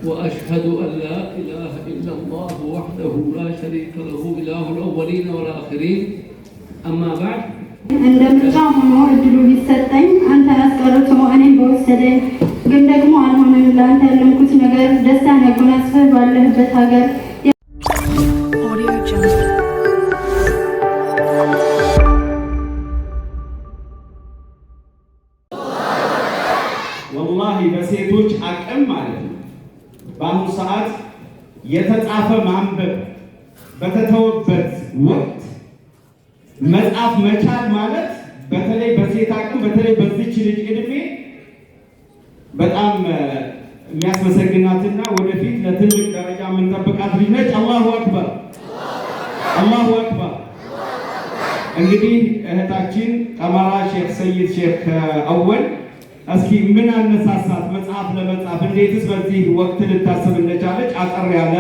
وأشهد أن لا إله إلا الله وحده لا شريك له إله الأولين والآخرين أما بعد عندما جاءوا الدلو بالسطين أنت أسكرت وأنا بوسدين ግን ደግሞ አልሆነም ለአንተ ያለምኩት ነገር ደስታን ያጎናጽፈህ ባለህበት ሀገር ወላሂ በሴቶች አቅም ማለት ነው በአሁኑ ሰዓት የተጻፈ ማንበብ በተተወበት ወቅት መጻፍ መቻል ማለት በተለይ በሴት አቅም በተለይ በዚች ልጅ እድሜ በጣም የሚያስመሰግናትና ወደፊት ለትልቅ ደረጃ የምንጠብቃት ልጅ ነች። አላሁ አክበር አላሁ አክበር። እንግዲህ እህታችን ቀመራ ሼክ ሰይድ ሼክ አወል እስኪ ምን አነሳሳት መጽሐፍ ለመጻፍ እንዴትስ በዚህ ወቅት ልታስብ እንደቻለች አጠር ያለ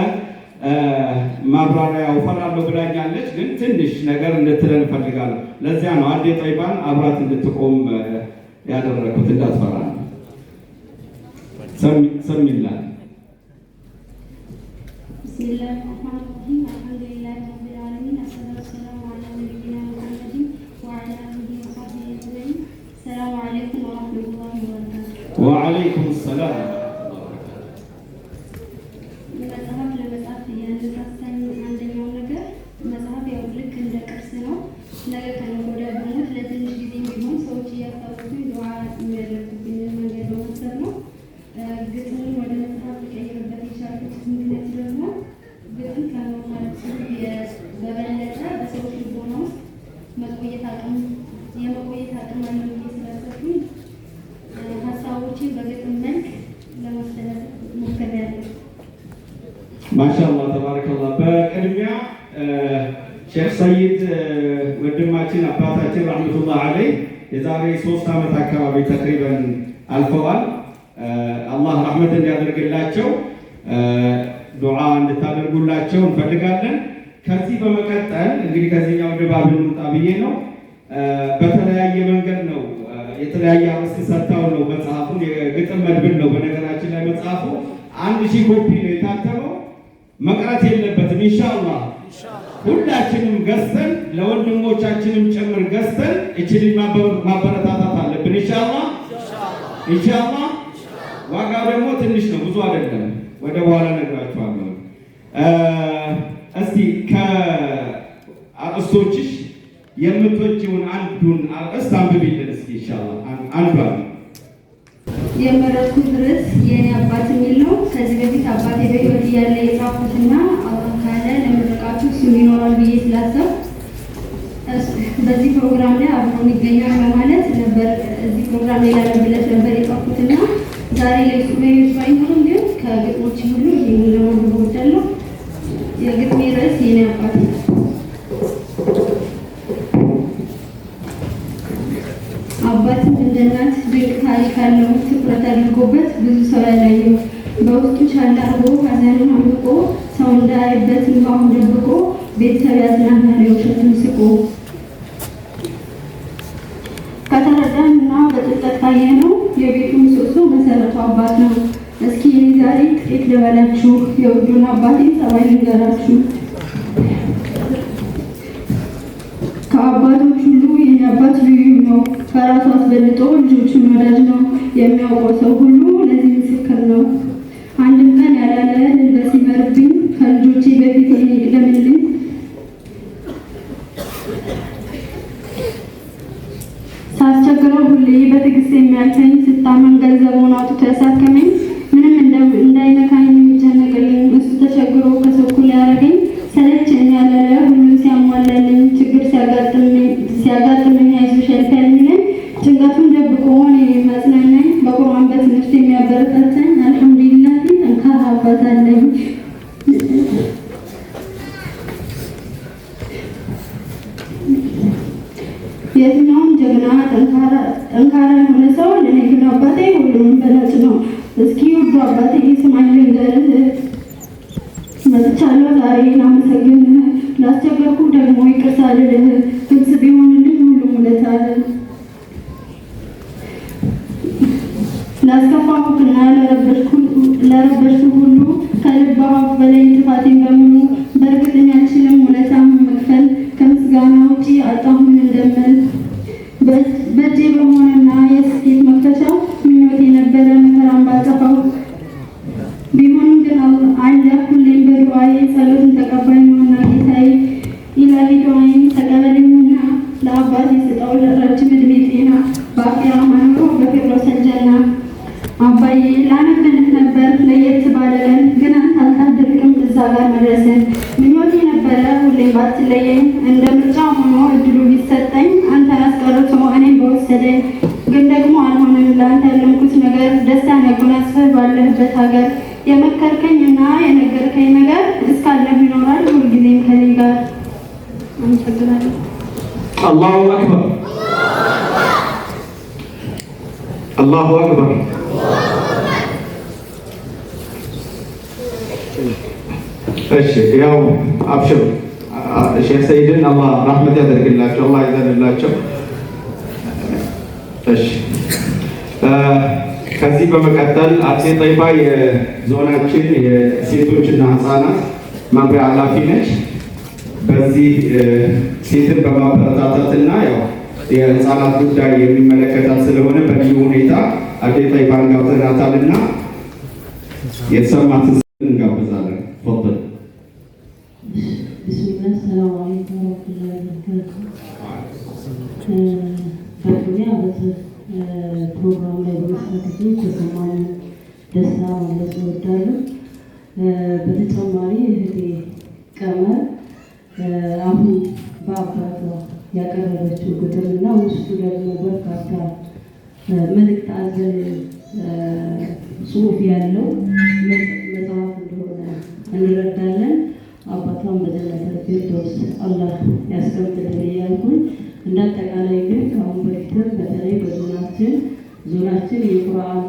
ማብራሪያ እፈራለሁ ብላኛለች። ግን ትንሽ ነገር እንድትለን እፈልጋለሁ። ለዚያ ነው አንዴ ጠይባን አብራት እንድትቆም ያደረኩት እንዳትፈራ ነው። سميلا بسم الله الرحمن الرحيم الحمد لله رب العالمين والصلاة والسلام على نبينا محمد وعلى آله وصحبه أجمعين السلام عليكم ورحمة الله وبركاته. وعليكم السلام. መጽሐፍ ለመጻፍ ያነሳሳኝ አንደኛው ነገር መጽሐፍ ያው ልክ እንደ ቅርስ ነው። ነገ ከነገ ወዲያ በሞት ለትንሽ ጊዜ ቢሆን ሰዎች እያስታወሱኝ ዱዓ የሚያደርጉብኝን መንገድ በማሰብ ነው። ግጥምን ወደ መጽሐፍ ሊቀይርበት የቻልኩት ምክንያት ደግሞ ግጥም ከኖርማል ጽሑፍ በበለጠ በሰዎች ልቦና ውስጥ የመቆየት አቅም አለው ብዬ ስላሰብኩኝ ሀሳቦችን በግጥም መልክ ለማስተላለፍ ሞክሬያለሁ። ማሻአላህ ተባረከላህ። በቅድሚያ ሼክ ሰይድ ወንድማችን አባታችን ረህመቱላህ ዐለይህ የዛሬ 3 ዓመት አካባቢ ተቅሪበን አልፈዋል። አላህ ረህመት እንዲያደርግላቸው ዱዓ እንድታደርጉላቸው እንፈልጋለን። ከዚህ በመቀጠል እንግዲህ ከዚህኛው ድባብ እንውጣ ብዬ ነው። በተለያየ መንገድ ነው የተለያየ አርዕስት ሰጥተው ነው መጽሐፉን የግጥም መድብል ነው። በነገራችን ላይ መጽሐፉ 1000 ኮፒ ነው የታተመው። መቅረት የለበትም። ኢንሻአላህ ሁላችንም ገዝተን ለወንድሞቻችንም ጭምር ገዝተን እቺ ማበረታታት አለብን። ኢንሻአላህ ዋጋው ደግሞ ትንሽ ነው፣ ብዙ አይደለም። ወደ በኋላ ነግራችኋለሁ። እስቲ ከአርዕስቶችሽ የምትወጂውን አንዱን አርዕስት አንብቢልን እስኪ ኢንሻአላህ። አንዱ የመረጥኩት ርዕስ የኔ አባት የሚል ነው። ከዚህ በፊት አባቴ በሕይወት እያለ የጻፍኩትና አሁን ካለ ለምርቃቱ ስም ይኖራል ብዬ ስላሰብኩ በዚህ ፕሮግራም ላይ አብሮን ይገኛል በማለት ነበር እዚህ ፕሮግራም ላይ ላለብለት ነበር የጻፍኩትና ዛሬ ላይ ሱባኤዎች ባይኖሩም ግን ከግጥሞች ሁሉ ይህን ለማንበብ እወዳለሁ። የግጥሜ ርዕስ የኔ አባት። አባትም እንደ እናት ድንቅ ታሪክ አለው። ትኩረት አድርጎበት ብዙ ሰው ያላየው በውስጡ ቻል አድርጎ ሐዘኑን አምቆ ሰው እንዳያይበት እንባውን ደብቆ ቤተሰብ ያዝናናል የውሸቱን ስቆ። ከተረዳንና በጥልቀት ካየነው የቤቱ ምሰሶ መሰረቱ አባት ነው። እስኪ እኔ ዛሬ ጥቂት ልበላችሁ የውዱን አባቴን ጸባይ ልንገራችሁ። ከአባቶች ሁሉ የኔ አባት ልዩ ነው። ከራሱ አስበልጦ ልጆቹን ወዳጅ ነው። የሚያውቀው ሰው ሁሉ ለዚህ ምስክር ነው። አንድም ቀን ያላለ ልበስ ይመርብኝ ከልጆቼ በፊት እኔ ይቅደምልኝ። ሳስቸግረው ሁሌ በትዕግስት የሚያልፈኝ ስታመም ገንዘቡን አውጥቶ ያሳከመኝ ምንም እንዳይነካኝ የሚጨነቅልኝ እሱ ተቸግሮ ከሰው እኩል ያደረገኝ ሰለቸኝ ያላለ ሁሉን ሲያሟላልኝ ችግር ሲያጋጥመኝ አይዞሽ ያልፋል የሚለኝ ጭንቀቱን ደብቆ እኔን የሚያጽናናኝ በቁርአን በትምህርት የሚያበረታታኝ አልሐምዱሊላህ ጠንካራ አባት አለኝ። የትኛውም ጀግና ጠንካራ የሆነ ሰው ለኔ ግን አባቴ ሁሉም በላጭ ነው። እስኪ ውዱ አባቴ ስማኝ ልንገርህ፣ መጥቻለሁ ዛሬ ላመሰግንህ፣ ላስቸገርኩ ደግሞ ይቅርታ ልልህ፣ ግልጽ ቢሆንልኝ ሁሉም ውለታ አለ። ላስከፋሁህና ለረበሽኩ ሁሉ ከልብ አፍ በላይ ጥፋቴን በሙሉ በእርግጠኛ አልችልም ውለታም መክፈል ከምስጋና ውጪ አጣሁ ምን እንደምል በእጄ በመሆንና የስኬት መክፈቻ ምኞት የነበረ መከራን ባጠፋው ቢሆንም ግን አለ ሁሌም በዱዓዬ ጸሎትን ተቀባይ ነውና ጌታዬ ኢላሂ ዱዓዬን ተቀበለኝና ለአባቴ ስጠው ለረጅም ዕድሜ ጤና በአኺራ መኖሩ በፊርደውስ ጀና። አባዬ ላነብንህ ነበር ለየት ባለ ቀን ግን አንተ አልታደልክም እዛ ጋር መድረስን ምኞቴ ነበረ ሁሌም ባትለየኝ እንደ ምርጫ ሆኖ እድሉ ቢሰጠኝ አንተን አስቀርቶ እኔም በወሰደኝ ግን ደግሞ አልሆነም። ለአንተ ያለምኩት ነገር ደስታን ያጎናጽፈህ ባለህበት ሀገር የመከርከኝና የነገርከኝ ነገር እስካለህ ይኖራል ሁልጊዜም ከኔ ጋር። አመሰግናለሁ። አላሁ አክበር አላሁ አክበር። እሺ ያው አብሽሩ ሼህ ሰይድን አላህ ረህመት ያደርግላቸው፣ አላህ ይዘንላቸው። እሺ ከዚህ በመቀጠል አጼ ጠይባ የዞናችን የሴቶችና ህፃናት መምሪያ ኃላፊ ነች። በዚህ ሴትን በማበረታታትና ያው የህፃናት ጉዳይ የሚመለከታት ስለሆነ በልዩ ሁኔታ አጼ ጠይባን ጋብዘናታልና የተሰማትን እንጋብዛለን። ፈضل ቢስሚላህ ሰላም አለይኩም ወራህመቱላሂ ወበረካቱህ። በቅድሚያ በዚህ ፕሮግራም ላይ በመሳተፌ የተሰማኝ ደስታ መግለጽ እወዳለሁ። በተጨማሪ እህቴ ቀመር አሁን በአባቷ ያቀረበችው ግጥምና ውስጡ ደግሞ በርካታ መልእክት አዘል ጽሑፍ ያለው መጽሐፍ እንደሆነ እንረዳለን። አባቷን በጀነተል ፊርደውስ አላህ ያስቀምጥልን እያልኩኝ እንዳጠቃላይ ግን ከአሁን በፊትም በተለይ ዞናችን የቁርአን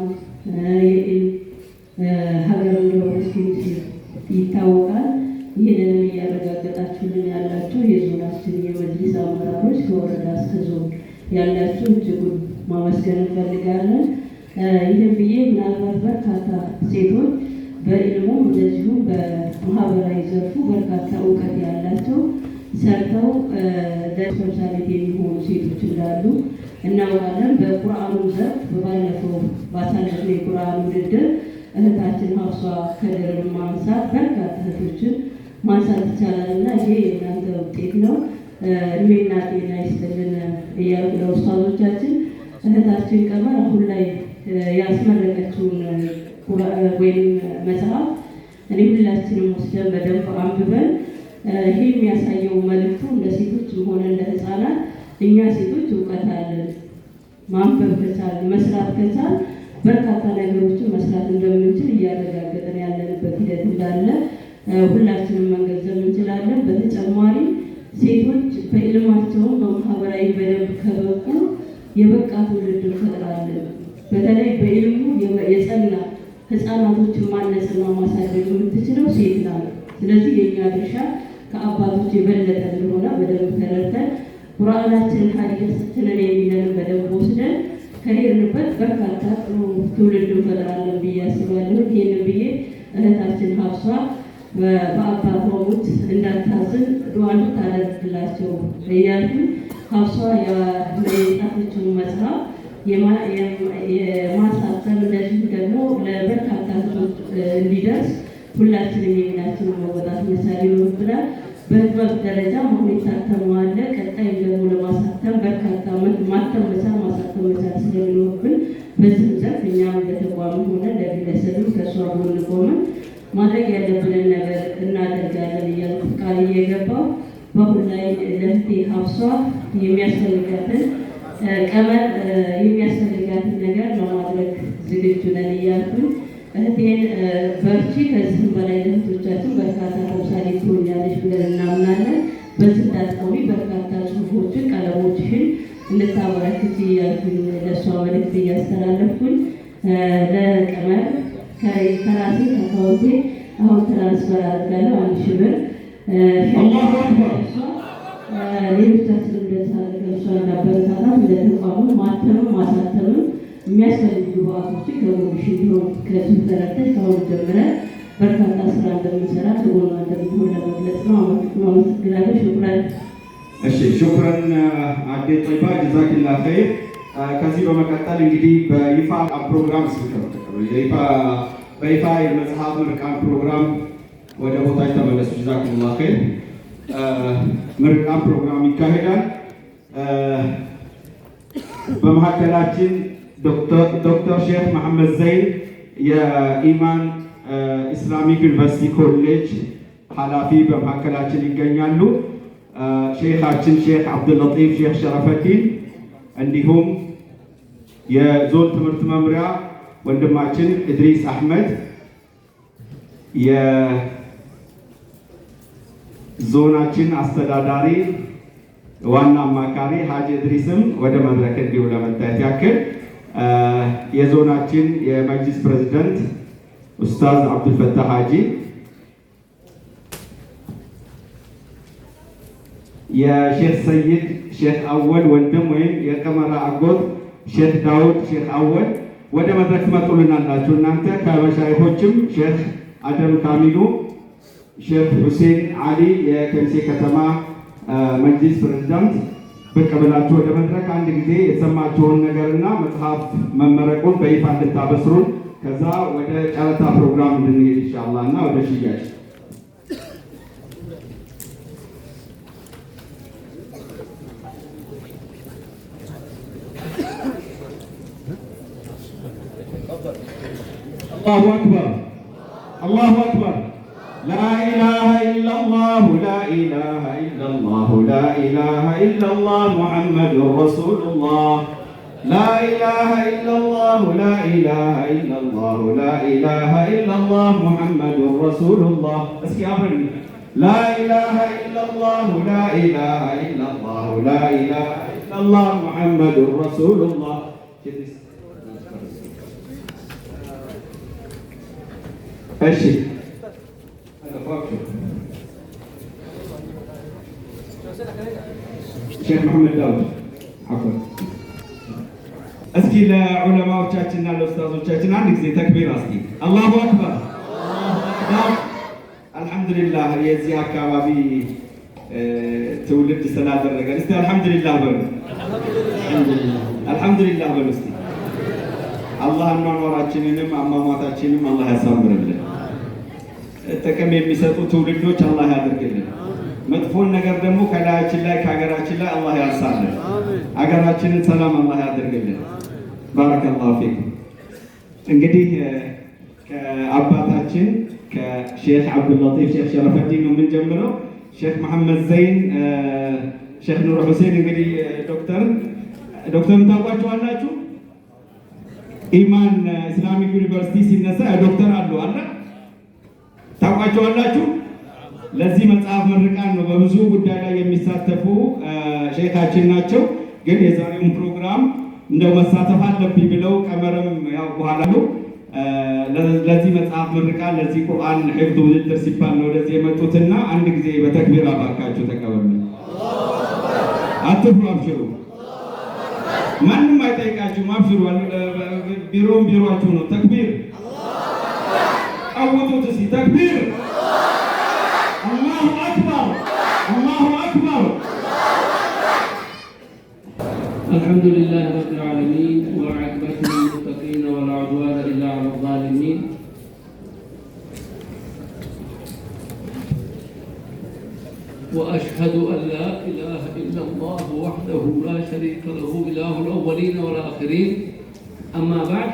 ሀገር እንደሆነች ይታወቃል። ይህንንም እያረጋገጣችሁልን ያላችሁ የዞናችን የመጅሊስ አመራሮች ከወረዳ እስከ ዞን ያላችሁ እጅጉን ማመስገን እንፈልጋለን። ይህን ብዬ ምናልባት በርካታ ሴቶች በኢልሙም እንደዚሁም በማህበራዊ ዘርፉ በርካታ እውቀት ያላቸው ሰርተው ለስፔሻሊቲ የሚሆኑ ሴቶች እንዳሉ እናውቃለን። በቁርአኑ ዘርፍ ባለፈው ባሳለፍነው የቁርአን ውድድር እህታችን ሀፍሷ ከድርን ማንሳት በርካታ እህቶችን ማንሳት ይቻላል እና ይሄ የእናንተ ውጤት ነው። እድሜና ጤና ይስጥልን እያልኩ ለኡስታዞቻችን እህታችን ቀመር አሁን ላይ ያስመረቀችውን ወይም መጽሐፍ እኔ ሁላችንም ወስደን በደንብ አንብበን ይሄ የሚያሳየው መልዕክቱ እንደ ሴቶችም ሆነ እንደ ህፃናት እኛ ሴቶች እውቀት አለን፣ ማንበብ ከቻል መስራት ከቻል በርካታ ነገሮችን መስራት እንደምንችል እያረጋገጠን ያለንበት ሂደት እንዳለ ሁላችንም መገንዘብ እንችላለን። በተጨማሪ ሴቶች በዕልማቸውም በማህበራዊ በደንብ ከበቁ የበቃ ትውልድ እንፈጥራለን። በተለይ በዕልሙ የጸና ህፃናቶችን ማነጽና ማሳደግ የምትችለው ሴት ናት። ስለዚህ የኛ ድርሻ ከአባቶች የበለጠ እንደሆነ በደንብ ተረድተን ቁርአናችንን ሐዲሳችንን የሚለንን በደንብ ወስደን ከሄድንበት በርካታ ጥሩ ትውልድ እንፈጥራለን ብዬ አስባለሁ። ይህንን ብዬ እህታችን ሀፍሷ በአባቷ ሞት እንዳታዝን ዱዓ እንድታደርግላቸው እያልኩኝ ሀፍሷ የጻፈችውን መጽሐፍ የማሳተም እንደዚሁ ደግሞ ለበርካታ ህዝቦች እንዲደርስ ሁላችንም የሚናችንን መወጣት መቻል ይኖርብናል። በህዝብ ደረጃ አሁን የታተመው አለ። ቀጣይም ደግሞ ለማሳተም በርካታ ማተም መቻል ማሳተም መቻል ስለሚኖርብን በዚህም ዘርፍ እኛም ለተቋም ሆነ ለግለሰብም ከእሷ ጎን ቆመን ማድረግ ያለብንን ነገር እናደርጋለን እያልኩ ቃል እየገባው በአሁን ላይ ለእህቴ ሀፍሷ የሚያስፈልጋትን ቀመር የሚያስፈልጋትን ነገር ለማድረግ ዝግጁ ነን እያልኩኝ እህቴን በርቺ፣ ከዚህም በላይ ለእህቶቻችን በርካታ ተምሳሌ ትሆኛለች ብለን እናምናለን። በዚህ እንዳትቆሚ በርካታ ጽሁፎችን ቀለሞችሽን እንድታበረክቺ እያልኩኝ ለእሷ መልዕክት እያስተላለፍኩኝ ለቀመር ከራሴ ከአካውንቴ አሁን ትራንስፈር አድርጋለሁ 1000 ብር ሌሎቻችን እንደዛ እሷ እንዳበረታታት እንደተቋሙ ማተምም ማሳተምም የሚያስፈልጉ ግብአቶችን ከጎንሽ እንዲሆን ከሱ ተረድተሽ ከአሁን ጀምረን በርካታ ስራ እንደምንሰራ ከጎኗ እንደምንሆን ለመግለጽ ነው። አመሰግናለሁ። ሹክራን። እሺ ሹክራን አዴ ጦይባ ጀዛኪላ ኸይር። ከዚህ በመቀጠል እንግዲህ በይፋ ፕሮግራም በይፋ የመጽሐፍ ምርቃን ፕሮግራም ወደ ቦታች ተመለሱ። ጀዛኪላ ኸይር። ምርቃን ፕሮግራም ይካሄዳል። በመካከላችን ዶክተር ሼክ መሐመድ ዘይን የኢማን ኢስላሚክ ዩኒቨርሲቲ ኮሌጅ ኃላፊ በመካከላችን ይገኛሉ። ሼኻችን ሼክ አብዱልለጢፍ ሼክ ሸረፈዲን እንዲሁም የዞን ትምህርት መምሪያ ወንድማችን ኢድሪስ አህመድ፣ የዞናችን አስተዳዳሪ ዋና አማካሪ ሀጂ ኢድሪስም ወደ መድረክ እንዲሁ ለመታየት ያክል የዞናችን የመጅሊስ ፕሬዝዳንት ኡስታዝ አብዱልፈታህ ሀጂ፣ የሼክ ሰይድ ሼክ አወል ወንድም ወይም የቀመራ አጎት ሼክ ዳውድ ሼክ አወል ወደ መድረክ ትመጡልናላችሁ። እናንተ ከመሻይኾችም ሼክ አደም ካሚሉ፣ ሼክ ሁሴን አሊ የከሚሴ ከተማ መጅሊስ ፕሬዝዳንት ብቅ ብላችሁ ወደ መድረክ አንድ ጊዜ የተሰማችሁን ነገርና መጽሐፍ መመረቁን በይፋ እንድታበስሩን፣ ከዛ ወደ ጨረታ ፕሮግራም እንድንሄድ ኢንሻአላህ እና ወደ ሽያጭ الله أكبر الله أكبر لا إله إلا الله لا إله إلا الله لا إله إلا الله محمد رسول الله لا إله إلا الله لا إله إلا الله لا إله إلا الله محمد رسول الله لا إله إلا الله لا إله إلا الله لا إله إلا الله محمد رسول الله. እሺ ሼክ መሐመድ ዳውድ አፈር እስኪ ለዑለማዎቻችንና ለኡስታዞቻችን አንድ ጊዜ ተክቢር አስቲ አላሁ አክበር አልሐምዱሊላህ የዚህ አካባቢ ትውልድ ስላደረገን እስቲ አልሐምዱሊላህ በሉ አልሐምዱሊላህ በሉ እስቲ አላህ አኗኗራችንንም አሟሟታችንንም አላህ ያሳምርልን። ጥቅም የሚሰጡ ትውልዶች አላህ ያድርግልን። መጥፎን ነገር ደግሞ ከላያችን ላይ ከሀገራችን ላይ አላህ ያንሳልን። ሀገራችንን ሰላም አላህ ያድርግልን። ባረከላሁ ፊኩም። እንግዲህ ከአባታችን ከሼክ አብዱልለጢፍ ሼክ ሸረፈዲን ነው የምንጀምረው። ሼክ መሐመድ ዘይን፣ ሼክ ኑር ሁሴን እንግዲህ ዶክተርን ታውቋቸዋላችሁ። ኢማን ኢስላሚክ ዩኒቨርሲቲ ሲነሳ ዶክተር አሉ አለ ታውቋቸዋላችሁ። ለዚህ መጽሐፍ ምርቃን ነው በብዙ ጉዳይ ላይ የሚሳተፉ ሼኻችን ናቸው። ግን የዛሬውን ፕሮግራም እንደው መሳተፍ አለብኝ ብለው ቀመረም ያው በኋላ ነው ለዚህ መጽሐፍ ምርቃን ለዚህ ቁርአን ሒፍዝ ውድድር ሲባል ነው ወደዚህ የመጡትና አንድ ጊዜ በተክቢር አባካችሁ ተቀበሉ። አትፍሩ፣ አብሽሩ። ማንም አይጠይቃችሁም። አብሽሩ። ቢሮም ቢሮአችሁ ነው። ተክቢር ቀውጡት እስኪ ተክቢር። አላሁ አክበር አላሁ አክበር። الحمد لله رب العالمين والعاقبة للمتقين ولا عدوان إلا على الظالمين وأشهد أن لا إله إلا الله وحده لا شريك له إله الأولين والآخرين أما بعد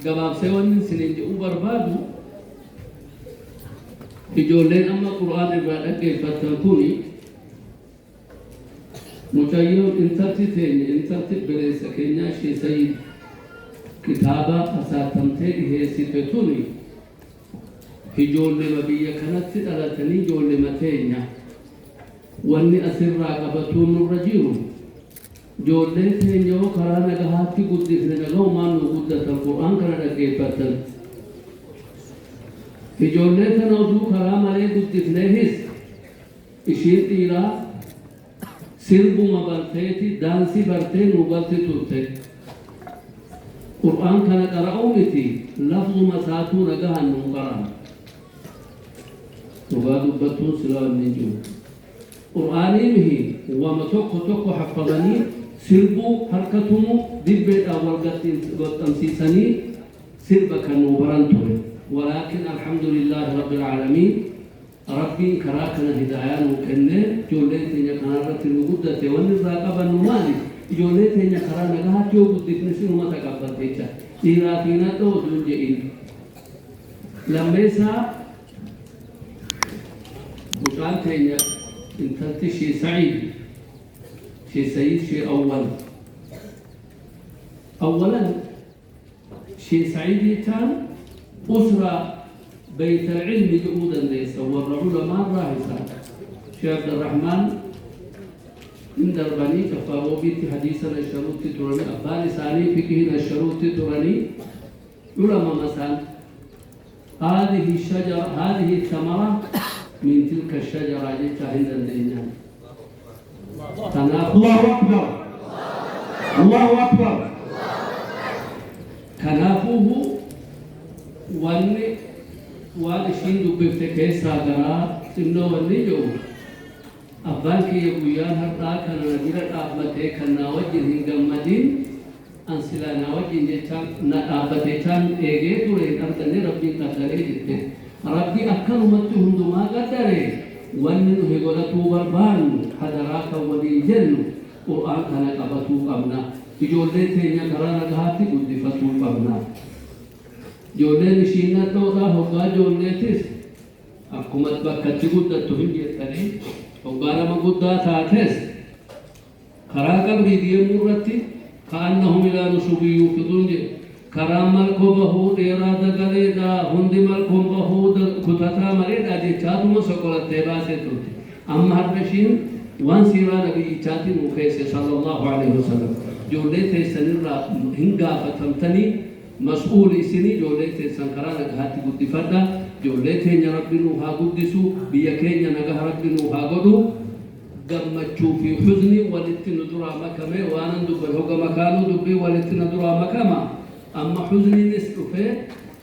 جواب سيون سنين بربادو بجولين أما قرآن البلد كيف تكوني مجايو انترتي بليس كينيا شي سيد كتابة أساتمتي هي ستتوني في جول مبيا كانت تلاتني جول متينيا واني أسرع قبطون الرجيم جول تينيو كرانا قهاتي قدس لنغو ما نقودة القرآن كرانا كيفتن في جول تنوزو كراما لي قدس لهس إشير إيرا sirbuma barteeti daansi bartee nu barti turte قرآن كان قرأومتي لفظ مساتو نجاه النقران وقالوا بتون سلام النجوم قرآني به وما توكو حفظني سربو حركتهم دبت أول قد أمسيسني سربك النوبرانتور ولكن الحمد لله رب العالمين ربي كراكنا هدايان وكنه جولت إن كنارة الوجودة والنزاقة النمالي جولت إن كرانا كها جوجد دفنسي وما تقبل تيجا إيرافينا تو دلجئين لما يسا وقال تيجا انت شيء سعيد شيء سعيد شيء أولا شيء سعيد كان أسرة بيت العلم جهودا ليس والعلماء راهسا شيخ عبد الرحمن من درباني كفارو بيت حديثنا الشروط تراني أباني ساني فكهنا الشروط تراني علماء مثلا هذه الشجرة هذه الثمرة من تلك الشجرة جئت عند الإنسان الله أكبر الله أكبر تنافوه والشين دبفتك ساغرا إنه والنجو أبانك يبويا هرطا كان نجرة أبمته كان وجه هنگمدين أنسلا نوجه جتان نأبتتان إيجي توري أرتني ربي قدره جته ربي أكل متهم دما قدره ومن هيغلتو بربان حضراك ولي جن قرآن كان قبطو قبنا إجولة تينيا كرانا قهاتي قدفتو قبنا جولة نشينا تودا هوغا جولة تيس أكمت بكتي قدتو هنجي تاني هوغانا مقدا تاتيس خراقا بريدي مرتي كأنهم إلى نصب يوفضون كرام الكوبه إرادة غريدا هندي الكوبه كتاتا مريدا جاتو مسكولة تباسة توتي أما هربشين وان سيرا نبي جاتي مخيس صلى الله عليه وسلم جولة تيسنر هنگا فتمتني مسؤول سني جولة تيسن كرانا غاتي قدي فردا جولة تينيا ربنو ها قدسو بيكينيا نغا ربنو ها قدو gammachuu fi huzni walitti nu duraa makame waanan dubban hoga makaanuu dubbii walitti nu duraa makama amma huzniinis dhufee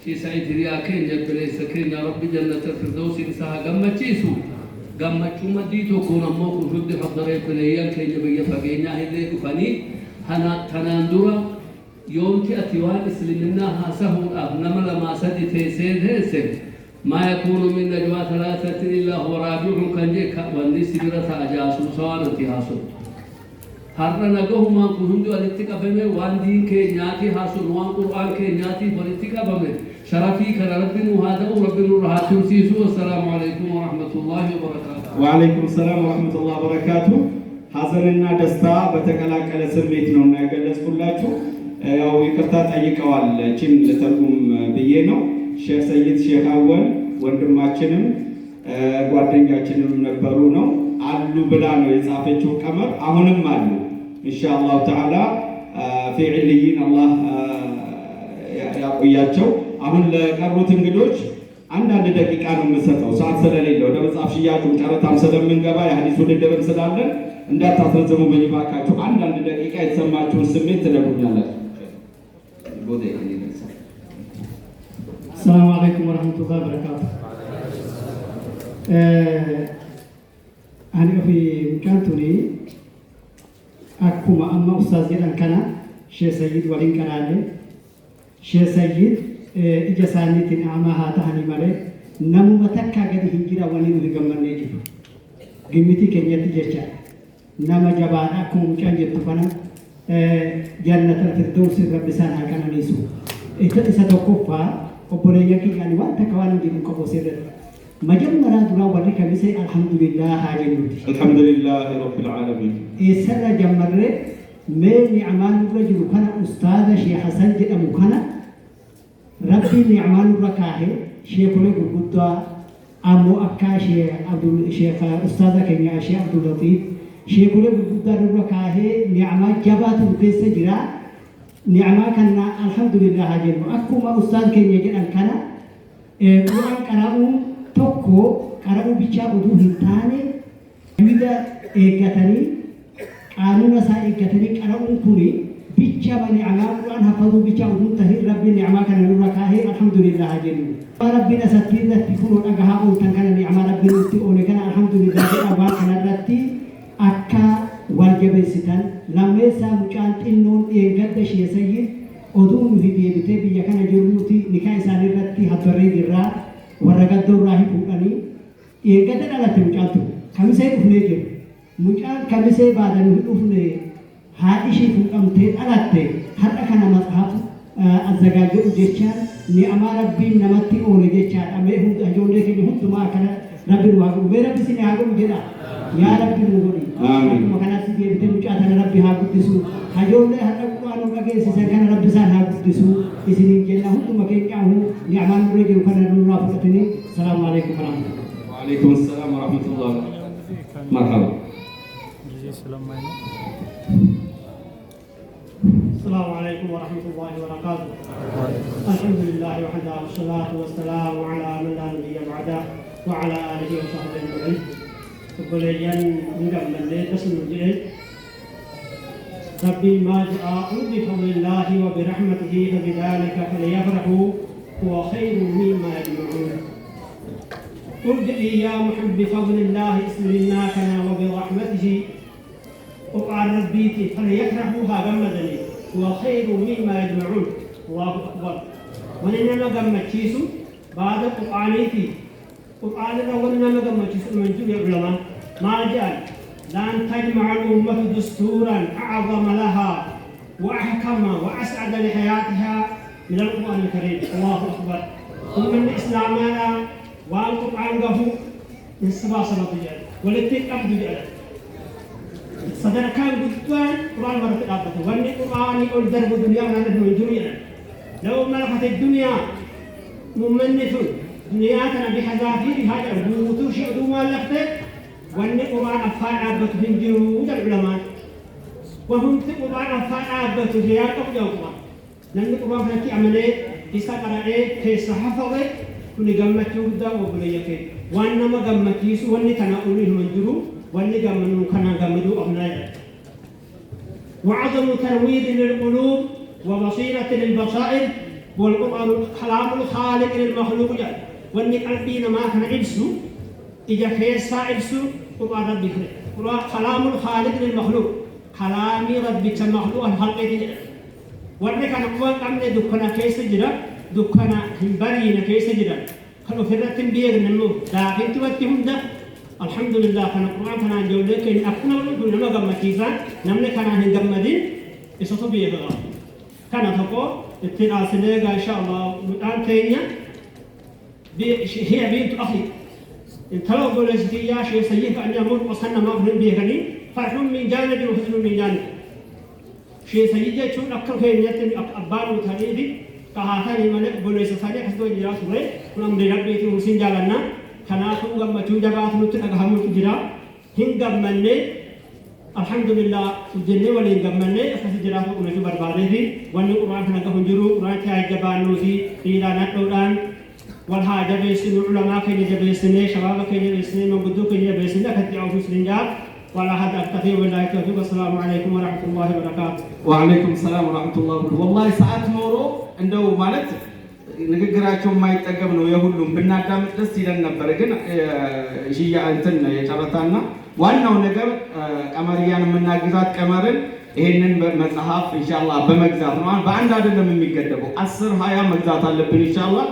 shii sa'id hiriyaa keenya bileessa keenya rabbi jannata firdawsi isaa gammachiisu gammachuu maddii tokkoon ammoo kun hundi haddaree fileeyyan keenya biyya fageenyaa illee dhufanii tanaan dura yoomti ati waan islaminaa haasahuudhaaf nama lamaa sadi teessee teesse ما يكون من نجوى ثلاثة إلا هو رابعهم كان جيك والنسبرة أجاسوسا ونتهاسو هرنا نقوه ما كنهم جو الاتقى بمي وان دين كي نياتي حاسو وان قرآن كي نياتي فالاتقى بمي شرفي كان ربنا هذا وربنا رهات يرسيسو والسلام عليكم ورحمة الله وبركاته وعليكم السلام ورحمة الله وبركاته حزننا دستا بتكلاك على سميتنا ونقلس كلاتو أو يكرتات أي كوال جن لتركم بيينو ሼህ ሰይድ ሼህ አወል ወንድማችንም ጓደኛችንም ነበሩ ነው አሉ ብላ ነው የጻፈችው ቀመር አሁንም አሉ ኢንሻአላህ ተዓላ في عليين الله ያቆያቸው አሁን ለቀሩት እንግዶች አንዳንድ ደቂቃ ነው የምሰጠው ሰዓት ስለሌለው ለመጻፍ ሽያጩን ጨረታም ስለምንገባ የሐዲስ ውድድርም ስላለን እንዳታስረዝሙ በይባካችሁ አንዳንድ ደቂቃ የተሰማችሁን ስሜት ትነግሩኛላችሁ ቦዴ السلام عليكم ورحمة الله وبركاته. أنا في مكانتني أكما أما أستاذ جيران كنا شيخ سيد ولين كنالي شيخ سيد إجساني تنعمها تهني مالي نمو متكا قد هنجرا ولين ذكمن نجيب قمتي كنيتي جيشا نما جبان أكما مكان جبتفنا جنة الفردوس ربسان هكذا نيسو إذا تكفى obboleeyyan keenya waan takka waan jedhu qabu seerra majammaraa dura warri kamise alhamdulillah haa jennuti alhamdulillah rabbil alamin isarra jammarre mee ni'amaan dura jiru kana ustaada sheekh hasan jedhamu kana rabbi ni'amaan dura kaahe sheekole gurguddaa ammoo akka sheekh ustaada keenya sheekh abdul latif sheekole gurguddaa dura kaahe ni'amaa jabaatu keessa jira نعمة كنا الحمد لله جل أكما أستاذ كن يجد الكنا قرآن قرأوا تكو قرأوا بيجا بدو هنتاني بيدا إيجاتني قانون سا إيجاتني قرأوا كوني bicha bani Quran hafadhu bicha udun tahir rabbi ni'ma kana nurra kahe alhamdulillah jenu rabbi nasatira tikunu agaha untan kana ni'ma rabbi nuti one kana alhamdulillah aba kana ratti akka waljabe sitan lamesa mucan tinnon egadda shi sayyid odun hidi bite biya kana jirmuti nikai sani ratti hadare dirra waragaddu rahi pukani egadda dalate mucantu kamise ufne je mucan kamise badanu ufne haadishi fuqamte alatte hadda kana mazhab azagage ujechan ni amara rabbin namatti ole jecha ame hud ajonde ke huduma kana rabbin wa ubera bisini hago jeda ya rabbi nugodi amin makana sidi bite mucata rabbi ha gudisu ajonde hadda qur'anu kage sisa kana rabbi san ha gudisu isini jenna huduma ke kyahu ni aman rege kana nurra fuqatini assalamu alaikum warahmatullahi wa alaikum assalam warahmatullahi marhaba السلام عليكم ورحمة الله وبركاته. الحمد لله وحده والصلاة والسلام على من لا نبي بعده وعلى آله وصحبه أجمعين. كليا من الليل اسم الجيل. ربي ما جاء بفضل الله وبرحمته فبذلك فليفرحوا هو خير مما يجمعون. قل يا محب فضل الله اسلمناكنا وبرحمته وقال ربي فليفرحوا هذا مدني. وخير مما يجمعون الله أكبر وننا مجمعيسو بعد قرآنيتي قرآننا وننا مجمعيسو من جميع العلماء ما جاء لأن تجمع الأمة دستورا أعظم لها وأحكم وأسعد لحياتها من القرآن الكريم الله أكبر ومن الإسلام والقرآن له من سبع سنوات ولتك أبدو جاء صدركان قدوان قرآن مرت قابته واني قرآني أول درب الدنيا ونحن من جميعا لو ملكت الدنيا ممنث دنياتنا بحذافيرها وترشع دوما لفته واني قرآن أفعال عابته من جنود العلماء وهم قرآن أفعال عابته زيادة قبل يوم لأن قرآن فلكي عملي إسا قرأي كيس حفظي كني قمت يودا وبليك وانما قمت يسو واني تناؤله من جرو واللي قاموا كان قاموا أبناء وعظم ترويض للقلوب وبصيرة للبصائر والقرآن كلام الخالق للمخلوق واللي قلبينا ما كان عبسو إذا كيسا عبسو قرآن ربي كلام الخالق للمخلوق كلامي ربي كمخلوق الخلق واللي كان قوان قامنا دكنا كيس جرا دكنا هنبرينا كيس جرا كانوا فرات بيغ نمو لكن توتهم ده الحمد لله كان القرآن كان جودة كن أكنا ونقول نما جمع كيسان نملة كان هنجمع دين إسقطوا بيها كان تقول التراث لقى إن شاء الله الآن كينيا هي بنت أخي تلو بولزتيا شيء سيء أن يمر وصلنا ما بهم بيهني فرح من جانب وحزن من جانب شيء سيء شو أكل كينيا تن أبان وثاني كهاتني ملك بولزتاني حسدوا جرا سوري ونام ربيتي وسين جالنا kanaafuu gammachuu jabaatu nutti dhagahamutu jira hin gammanne alhamdulillah jennee waliin gammanne akkasi jiraatu kunatu barbaadee fi wanni quraan kana qabu jiru quraan taa jabaannuu fi dhiiraan hadhoodhaan wal haa jabeessinu ulamaa keenya jabeessinee shabaaba keenya jabeessinee manguddoo keenya jabeessinee akkatti yaa'uuf isliin jaa ولا هذا أكتفي والله التوفيق والسلام عليكم ورحمة الله وبركاته. وعليكم السلام ورحمة الله وبركاته. والله ساعات نورو عنده مالت ንግግራቸው የማይጠገብ ነው የሁሉም ብናዳምጥ ደስ ይለን ነበር ግን ሽያ እንትን የጨረታና ዋናው ነገር ቀመሪያን የምናግዛት ቀመርን ይሄንን መጽሐፍ ኢንሻአላህ በመግዛት ነው በአንድ አይደለም የሚገደበው 10 20 መግዛት አለብን ኢንሻአላህ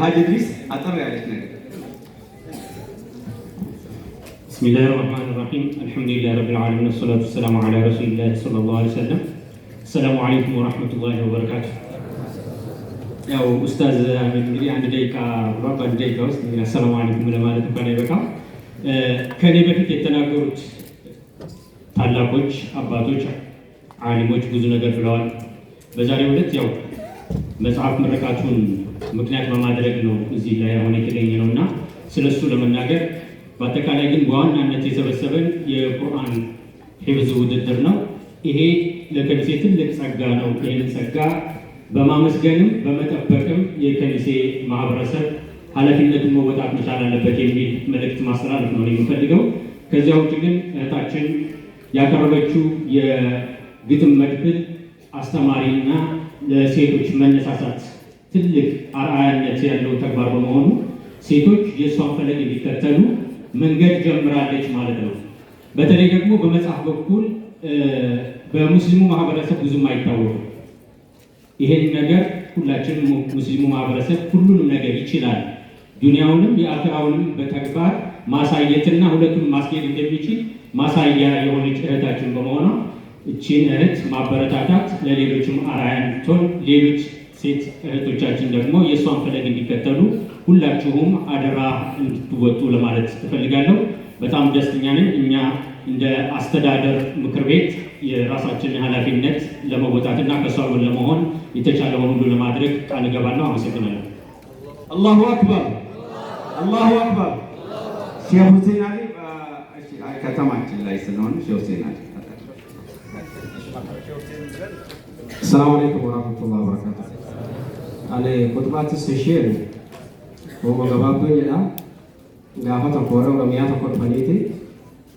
ሀጂ ድሪስ አጥር ያለች ነገር بسم الله الرحمن الرحيم الحمد لله رب العالمين والصلاة والسلام على رسول الله صلى الله عليه وسلم السلام عليكم ورحمة الله وبركاته ያው ኡስታዝ እንግዲህ አንድ ደቂቃ በአንድ ደቂቃ ውስጥ እንግዲህ አሰላሙ አለይኩም ለማለት እንኳን አይበቃም ከኔ በፊት የተናገሩት ታላቆች አባቶች ዓሊሞች ብዙ ነገር ብለዋል በዛሬው ዕለት ያው መጽሐፍ ምረቃቱን ምክንያት በማድረግ ነው እዚህ ላይ አሁን የተገኘነውና ስለሱ ለመናገር በአጠቃላይ ግን በዋናነት የሰበሰበን የቁርአን ሂፍዝ ውድድር ነው ይሄ ለከሚሴ ትልቅ ጸጋ ነው ይሄን ጸጋ በማመስገንም በመጠበቅም የከሚሴ ማህበረሰብ ኃላፊነቱን መወጣት መቻል አለበት የሚል መልእክት ማስተላለፍ ነው የምፈልገው ከዚያ ውጭ ግን እህታችን ያቀረበችው ግጥም መድብል አስተማሪና ለሴቶች መነሳሳት ትልቅ አርአያነት ያለው ተግባር በመሆኑ ሴቶች የእሷን ፈለግ እንዲከተሉ መንገድ ጀምራለች ማለት ነው። በተለይ ደግሞ በመጽሐፍ በኩል በሙስሊሙ ማህበረሰብ ብዙም አይታወቅም። ይሄን ነገር ሁላችንም ሙስሊሙ ማህበረሰብ ሁሉንም ነገር ይችላል፣ ዱንያውንም የአኺራውንም በተግባር ማሳየትና ሁለቱንም ማስኬድ እንደሚችል ማሳያ የሆነች እህታችን በመሆኗ እቺን እህት ማበረታታት ለሌሎችም አርአያ እንድትሆን ሌሎች ሴት እህቶቻችን ደግሞ የእሷን ፈለግ እንዲከተሉ ሁላችሁም አደራ እንድትወጡ ለማለት እፈልጋለሁ። በጣም ደስተኛ ነኝ። እኛ እንደ አስተዳደር ምክር ቤት የራሳችንን ኃላፊነት ለመወጣትና ከሷ ጎን ለመሆን የተቻለውን ሁሉ ለማድረግ ቃል እገባለሁ። አመሰግናለሁ። አላሁ አክበር፣ አላሁ አክበር። ሼህ ሁሴን አሊ ከተማችን ላይ ስለሆነ ሼህ ሁሴን አሊ። السلام عليكم ورحمة الله وبركاته. أنا خطبات السشير هو جوابي لا جافة الكورة ورميات الكورة بنيتي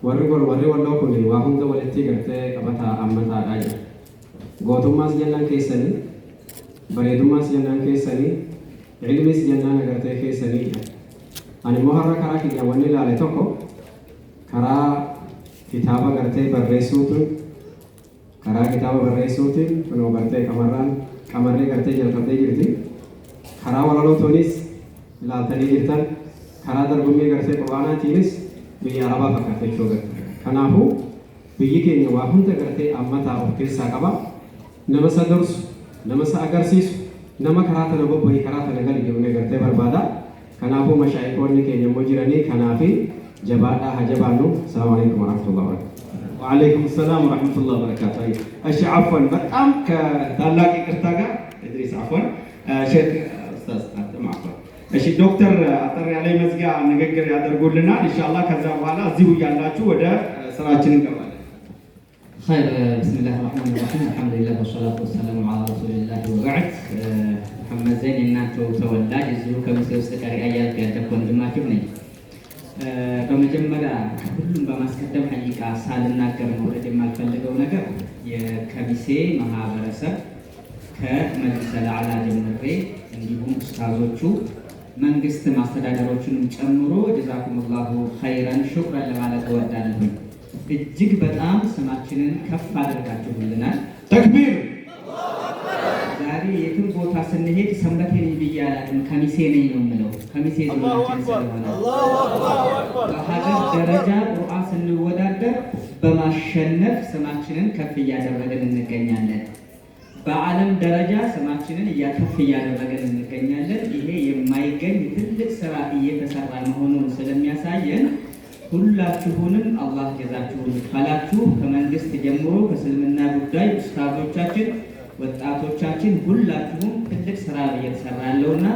ورقول لو كوني وهم ده ولتي كرتة كبتا أمتا راجع. قوتهم ماس جنان كيسني بريدهم ماس جنان كيسني علمي جنان كرتة كيسني. أنا مهرة كرا كي جواني لا لتوكو كرا كتابة كرتة بريسوتو karaa kitaaba barreessuutiin kunoo gartee qamarree gartee jalqabdee jirti. Karaa walalootiinis ilaaltanii jirtan, karaa dargommii gartee quraanaatiinis biyya arabaa fakkaata jechuudha. Kanaafuu biyyi keenya waa hunda gartee ammataa of keessaa qaba. Nama isa dursu, nama isa agarsiisu, nama karaa tana bobba'ee karaa tana gali jennee gartee barbaada. Kanaafuu mashaayikoonni keenya immoo jiranii kanaafi jabaadhaa haa jabaannu. Assalaamu alaikum warahmatullahi wabarakatuh. وعليكم السلام ورحمة الله وبركاته. أشي عفوا بتأم كتلاقي كرتاجا إدريس عفوا شيخ أستاذ عفوا أشي دكتور أطري عليه مزجع نجكر يقدر يقول لنا إن شاء الله كذا وعلا زيو يلا شو وده سراجين كمان. خير. بسم الله الرحمن الرحيم. الحمد لله والصلاة والسلام على رسول الله وبعد. محمد زين الناتو تولى جزء كمسيو استكاري أيات كتكون جماعة በመጀመሪያ ሁሉም በማስቀደም ሐቂቃ ሳልናገር መውረድ የማልፈልገው ነገር የከሚሴ ማህበረሰብ ከመጅሊስ አልአዕላ ጀምሬ እንዲሁም ኡስታዞቹ መንግስት ማስተዳደሮቹንም ጨምሮ ጀዛኩሙላሁ ኸይረን ሹክረን ለማለት እወዳለሁ። እጅግ በጣም ስማችንን ከፍ አድርጋችሁልናል። ተክቢር። ዛሬ የትም ቦታ ስንሄድ ሰንበቴ ነኝ ብዬ አላውቅም፣ ከሚሴ ነኝ ነው የምለው። ከሚሴ ዞናችን ስለሆነ በሀገር ደረጃ ቁርአን ስንወዳደር በማሸነፍ ስማችንን ከፍ እያደረገን እንገኛለን። በዓለም ደረጃ ስማችንን ከፍ እያደረገን እንገኛለን። ይሄ የማይገኝ ትልቅ ስራ እየተሰራ መሆኑን ስለሚያሳየን ሁላችሁንም አላህ ጀዛችሁን ይክፈላችሁ። ከመንግስት ጀምሮ ከእስልምና ጉዳይ ኡስታዞቻችን፣ ወጣቶቻችን ሁላችሁም ትልቅ ስራ እየተሰራ ያለውና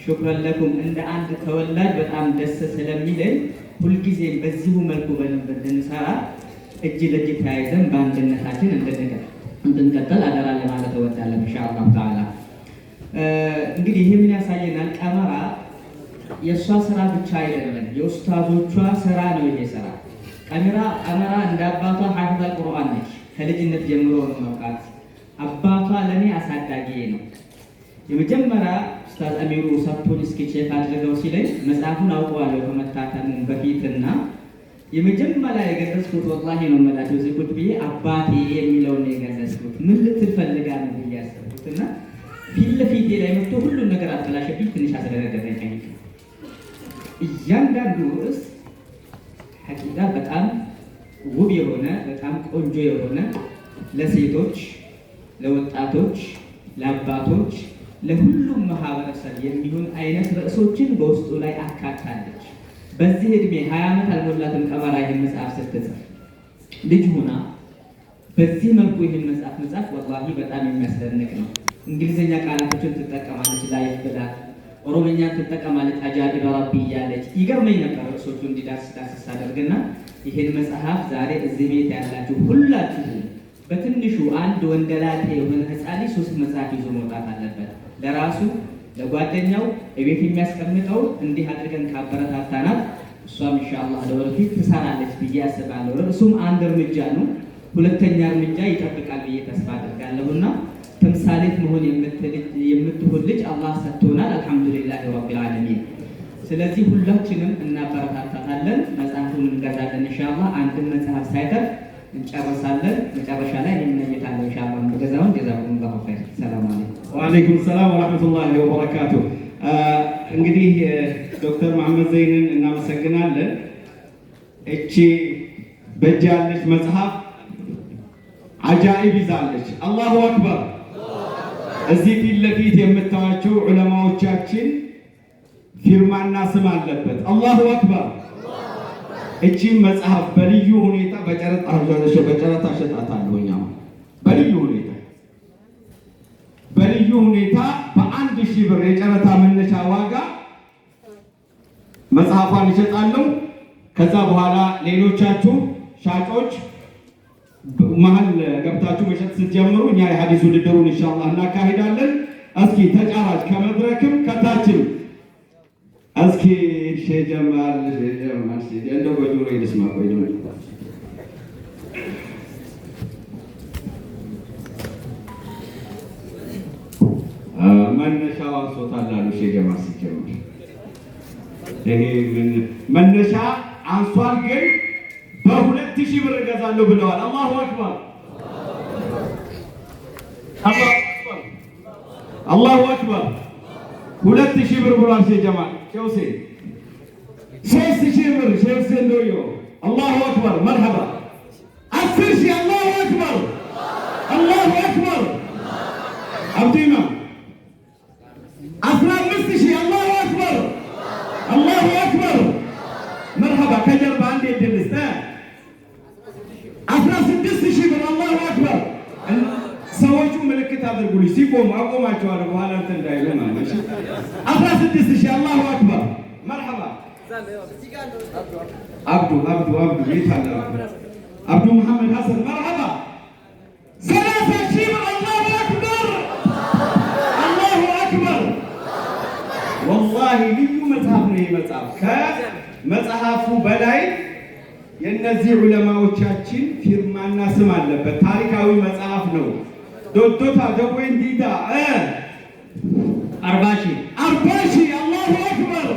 ሹክረን ለኩም። እንደ አንድ ተወላጅ በጣም ደስ ስለሚለኝ ሁልጊዜም በዚሁ መልኩ በደንብ እንድንሰራ እጅ ለእጅ ተያይዘን በአንድነታችን እንድንቀጥል አደራ ለማለት እወዳለሁ ኢንሻአላህ ተዓላ። እንግዲህ ይህ ምን ያሳየናል? ቀመራ የእሷ ስራ ብቻ አይደለም፣ የኡስታዞቿ ስራ ነው። ይሄ ስራ ቀመራ እንደ አባቷ ሐፊዘል ቁርአን ነች። ከልጅነት ጀምሮ ነው ማውቃት። አባቷ ለኔ አሳዳጊ ነው። የመጀመሪያ ኡስታዝ አሚሩ ሰጥቶኝ እስኪ ቼክ አድርገው ሲለኝ መጽሐፉን አውቀዋለሁ ከመታተሙ በፊትና የመጀመሪያ የገለጽኩት ወላሂ ነው የምላቸው እዚህ ቁጭ ብዬ አባቴ የሚለውን የገለጽኩት ምን ልትል ፈልጋ ነው ብዬ አሰብኩትና ፊት ለፊቴ ላይ መጥቶ ሁሉን ነገር አበላሸብኝ። ትንሽ አስደነገጠኝ። እያንዳንዱ ርዕስ ሐቂቃ በጣም ውብ የሆነ በጣም ቆንጆ የሆነ ለሴቶች፣ ለወጣቶች፣ ለአባቶች፣ ለሁሉም ማህበረሰብ የሚሆን አይነት ርዕሶችን በውስጡ ላይ አካታለች። በዚህ እድሜ 20 ዓመት አልሞላትም ቀመራ ይህን መጽሐፍ ስትጽፍ ልጅ ሆና በዚህ መልኩ ይህን መጽሐፍ መጻፍ ወላሂ በጣም የሚያስደንቅ ነው። እንግሊዝኛ ቃላቶችን ትጠቀማለች፣ ላይፍ ብላ ኦሮምኛ ትጠቀማለች፣ አጃኢብ ረቢ እያለች ይገርመኝ ነበር ርዕሶቹ እንዲዳስስ አደርግና ይህን መጽሐፍ ዛሬ እዚህ ቤት ያላችሁ ሁላችሁ በትንሹ አንድ ወንደላጤ የሆነ ህፃን 3 መጽሐፍ ይዞ መውጣት አለበት። ለራሱ ለጓደኛው እቤት የሚያስቀምጠው እንዲህ አድርገን ካበረታታናት እሷም ኢንሻአላህ ለወደፊት ትሰራለች ብዬ አስባለሁ። እሱም አንድ እርምጃ ነው። ሁለተኛ እርምጃ ይጠብቃል ብዬ ተስፋ አድርጋለሁና ተምሳሌት መሆን የምትሆን ልጅ አላህ ሰጥቶናል። አልሐምዱሊላህ ረቢል ዓለሚን። ስለዚህ ሁላችንም እናበረታታታለን፣ መጽሐፉን እንገዛለን። ኢንሻአላህ አንድም መጽሐፍ ሳይቀር እንጨርሳለን። መጨረሻ ላይ እንመኝታለን ኢንሻአላህ እንገዛውን። ጀዛኩሙላሁ ኸይር። ሰላም አለይኩም። ወአለይኩም ሰላም ወራህመቱላሂ ወበረካቱሁ። እንግዲህ ዶክተር መሐመድ ዘይንን እናመሰግናለን። እቺ በእጅ ያለች መጽሐፍ አጃኢብ ይዛለች። አላሁ አክበር። እዚህ ፊት ለፊት የምታዩቸው ዑለማዎቻችን ፊርማና ስም አለበት። አላሁ አክበር። እቺም መጽሐፍ በልዩ ሁኔታ በጨረታ ሸጣታለሁ። እኛ በልዩ ሁኔታ በ1000 ብር የጨረታ መነሻ ዋጋ መጽሐፏን እሸጣለሁ። ከዛ በኋላ ሌሎቻችሁ ሻጮች መሀል ገብታችሁ መሸጥ ስትጀምሩ እኛ የሐዲስ ውድድሩን ኢንሻአላህ እናካሂዳለን። እስኪ ተጫራች ከመድረክም ከታችም እስኪ ሸጀማል እንደው በጆሮ ይልስማ ቆይ ነው መነሻው አንሶታል አሉ ሸጀማ ሲጀምር ይሄ ምን መነሻ አንሷል፣ ግን በ2000 ብር እገዛለሁ ብለዋል። አላሁ አክበር አላሁ አክበር። 2000 ብር ብሏል ሸጀማ ሸውሴ 3000 ብር ሸውሴ እንደዮ አላሁ አክበር መርሐባ 10000 አላሁ አክበር አላሁ አክበር አብዲማ 15000 አላሁ አክበር አላሁ አክበር መርሐባ ከጀርባ አንዴ ድልስ 16000 ብር አላሁ አክበር። ሰዎቹ ምልክት አድርጉልኝ ሲቆሙ አቆማቸዋለሁ በኋላ እንትን እንዳይሉ ማለት 16000 አላሁ አክበር መርሐባ አብዱ ይታላ አብዱ መሐመድ ሐሰን መርሐባ 30000 ብር አላሁ አክበር አላሁ አክበር። ወላሂ ልዩ መጽሐፍ ነው የመጽሐፍ ከመጽሐፉ በላይ የእነዚህ ዑለማዎቻችን ፊርማና ስም አለበት። ታሪካዊ መጽሐፍ ነው። ዶዶታ ደወንዲዳ 40000 አላሁ አክበር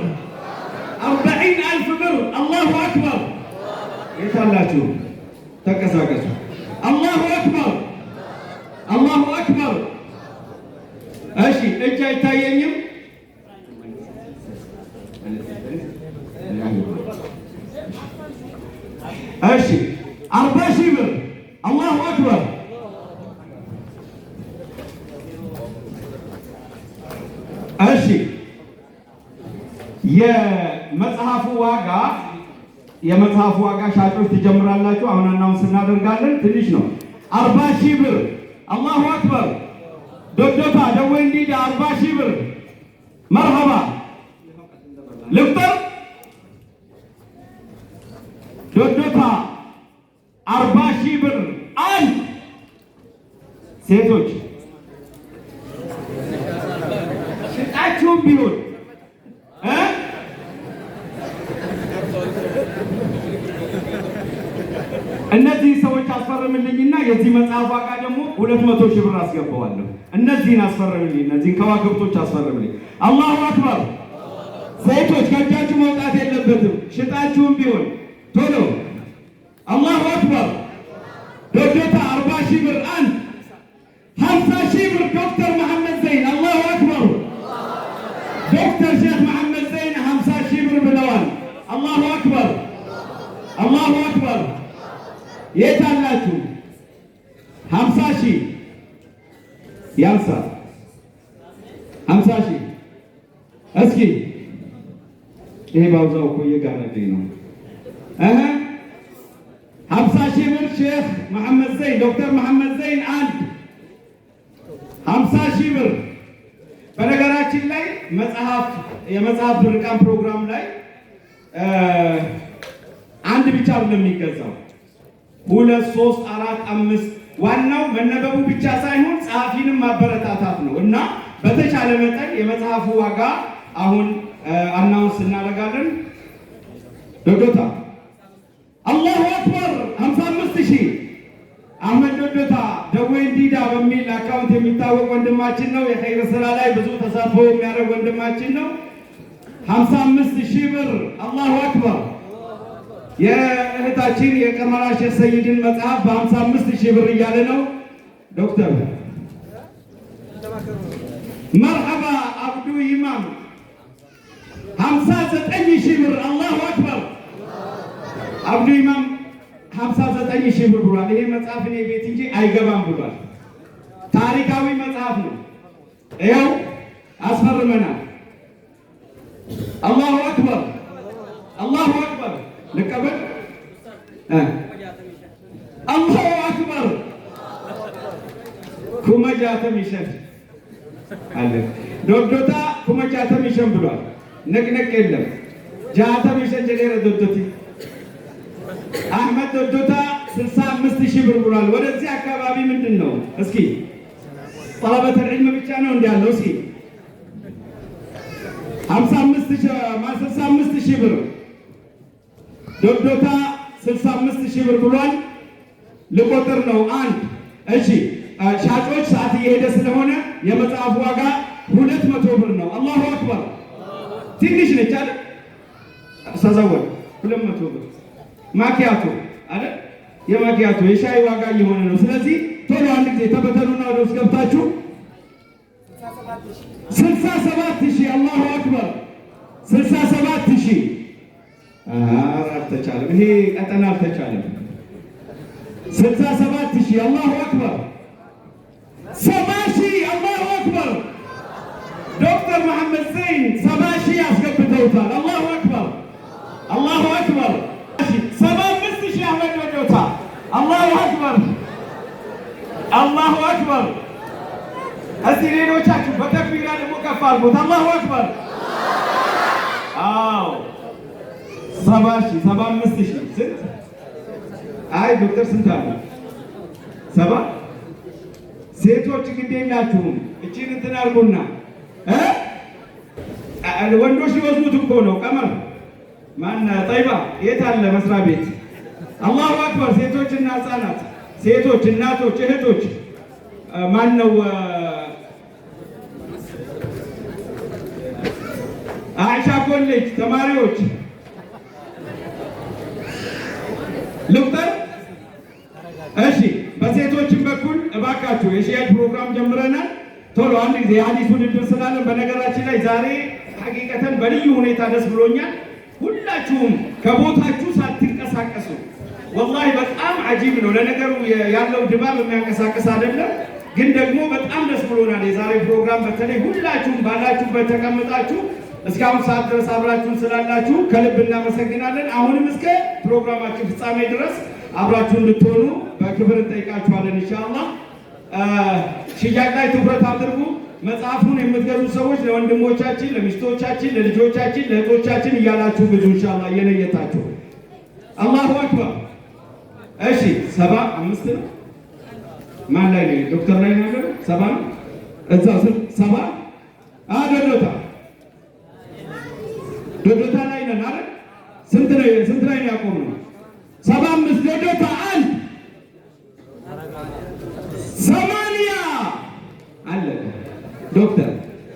40000 ብር አላሁ አክበር። የታላችሁ ተንቀሳቀሱ። አላሁ አክበር አላሁ አክበር። እሺ እጅ አይታየኝም። እሺ 40000 ብር አላሁ አክበር። እሺ የመጽሐፉ ዋጋ ሻጮች ትጀምራላችሁ። አሁን አናውንስ እናደርጋለን። ትንሽ ነው። 40000 ብር አላሁ አክበር። ዶዶታ ደወንዲዳ 40000 ብር መርሐባ ልፍጠር ዶዶታ 40000 ብር አንድ ሴቶች ሽጣችሁም ቢሆን እነዚህ ሰዎች አስፈርምልኝና የዚህ መጽሐፍ ዋጋ ደግሞ 200,000 ብር አስገባዋለሁ። እነዚህን አስፈርምልኝ፣ እነዚህን ከዋክብቶች አስፈርምልኝ። አላሁ አክበር። ሴቶች ከእጃችሁ መውጣት የለበትም። ሽጣችሁም ቢሆን ቶሎ አላሁ አክበር። ዶዶታ 40000 ብር አንድ 50000 ብር ዶክተር መሐመድ ዘይን አላሁ አክበር። ዶክተር ሼክ መሐመድ ዘይን 50000 ብር ብለዋል። አላሁ አክበር አላሁ አክበር። የት አላችሁ? 50000 ያንሳል። 50000 እስኪ ይሄ ባውዛው እኮ እየጋረደኝ ነው። 50000 ብር ሼክ መሐመድ ዘይን ዶክተር መሐመድ ዘይን አንድ 50000 ብር። በነገራችን ላይ የመጽሐፍ ምረቃ ፕሮግራም ላይ አንድ ብቻ አይደለም የሚገዛው፣ 2 3 4 5 ዋናው መነበቡ ብቻ ሳይሆን ጸሐፊንም ማበረታታት ነው እና በተቻለ መጠን የመጽሐፉ ዋጋ አሁን አናውንስ እናደርጋለን። ዶዶታ አላሁ አክበር 55000 አህመድ ዶዶታ ደዌንዲዳ በሚል አካውንት የሚታወቅ ወንድማችን ነው። የኸይር ስራ ላይ ብዙ ተሳትፎ የሚያደርግ ወንድማችን ነው። 55,000 ብር አላሁ አክበር። የእህታችን የቀመራ ሼህ ሰይድን መጽሐፍ በ55,000 ብር እያለ ነው ዶክተር መርሐባ አብዱ ኢማም 59,000 ብር አላሁ አክበር። አብዱ ኢማም 59,000 ብር ብሏል። ይሄ መጽሐፍ እኔ ቤት እንጂ አይገባም ብሏል። ታሪካዊ መጽሐፍ ነው። ይኸው አስፈርመናል። አላሁ አክበር አላሁ አክበር። ልቀበል። አላሁ አክበር። ኩመጃተም ይሸን አለ ዶዶታ ኩመጃተም ይሸን ብሏል። ነቅነቅ የለም። ጃተም ይሸን ጀሌረ ዶዶቲ አህመድ ዶዶታ 65,000 ብር ብሏል። ወደዚህ አካባቢ ምንድን ነው እስኪ ጠለበተ ዒልም ብቻ ነው እንዳለው እስኪ 65,000 ብር ዶዶታ 65,000 ብር ብሏል። ልቆጥር ነው አንድ። እሺ ሻጮች ሰዓት እየሄደ ስለሆነ የመጽሐፍ ዋጋ 200 ብር ነው። አላሁ አክበር። ትንሽ ነች አይደል? ሰዘወል 200 ብር ማኪያቶ አይደል? የማኪያቶ የሻይ ዋጋ እየሆነ ነው። ስለዚህ ቶሎ አንድ ጊዜ ተበተኑና ወደ ውስጥ ገብታችሁ 67,000 አላሁ አክበር 67,000 አልተቻለም። ይሄ ቀጠና አልተቻለም። 67,000 አላሁ አክበር 70,000 አላሁ አክበር። ዶክተር መሐመድ ዘይን 70,000 አስገብተውታል። አላሁ አክበር አላሁ አክበር። 75,000 አህመድ ዶዶታ አላሁ አክበር አላሁ አክበር። እስቲ ሌሎቻችሁ በተክቢራ ደግሞ ከፍ አድርጉት። አላሁ አክበር። አዎ 70,000 75,000 ስንት? አይ ዶክተር ስንት አለ? 7 ሴቶች ግድ የላችሁም። እቺን እንትን አድርጉና ወንዶች ሊወስዱት እኮ ነው። ቀመር ማን ጠይባ የት አለ መስሪያ ቤት? አላሁ አክበር። ሴቶችና ህፃናት፣ ሴቶች፣ እናቶች፣ እህቶች ማን ነው? አይሻ ኮሌጅ ተማሪዎች ልቁጠር። እሺ በሴቶችም በኩል እባካችሁ የሽያጭ ፕሮግራም ጀምረናል። ቶሎ አንድ ጊዜ የሐዲስ ውድድር ስላለን፣ በነገራችን ላይ ዛሬ ሐቂቀተን በልዩ ሁኔታ ደስ ብሎኛል። ሁላችሁም ከቦታችሁ ሳትንቀሳቀሱ ወላሂ በጣም አጂብ ነው። ለነገሩ ያለው ድባብ የሚያንቀሳቀስ አይደለም፣ ግን ደግሞ በጣም ደስ ብሎናል። የዛሬ ፕሮግራም በተለይ ሁላችሁም ባላችሁበት ተቀምጣችሁ እስካሁን ሰዓት ድረስ አብራችሁን ስላላችሁ ከልብ እናመሰግናለን። አሁንም እስከ ፕሮግራማችን ፍጻሜ ድረስ አብራችሁ እንድትሆኑ በክብር እንጠይቃችኋለን። ኢንሻአላህ ሽያጭ ላይ ትኩረት አድርጉ። መጽሐፉን የምትገዙ ሰዎች ለወንድሞቻችን፣ ለሚስቶቻችን፣ ለልጆቻችን፣ ለእህቶቻችን እያላችሁ ግዙ። ኢንሻአላህ እየለየታችሁ። አላሁ አክበር። እሺ 75 ነው። ማን ላይ ነው? ዶክተር ላይ ነው ያለው። 70 ነው እዛው 70 ዶዶታ ዶዶታ ላይ ነን አይደል? ስንት ላይ ነው ያቆምነው? 75 ዶዶታ 1 80 አለ ዶክተር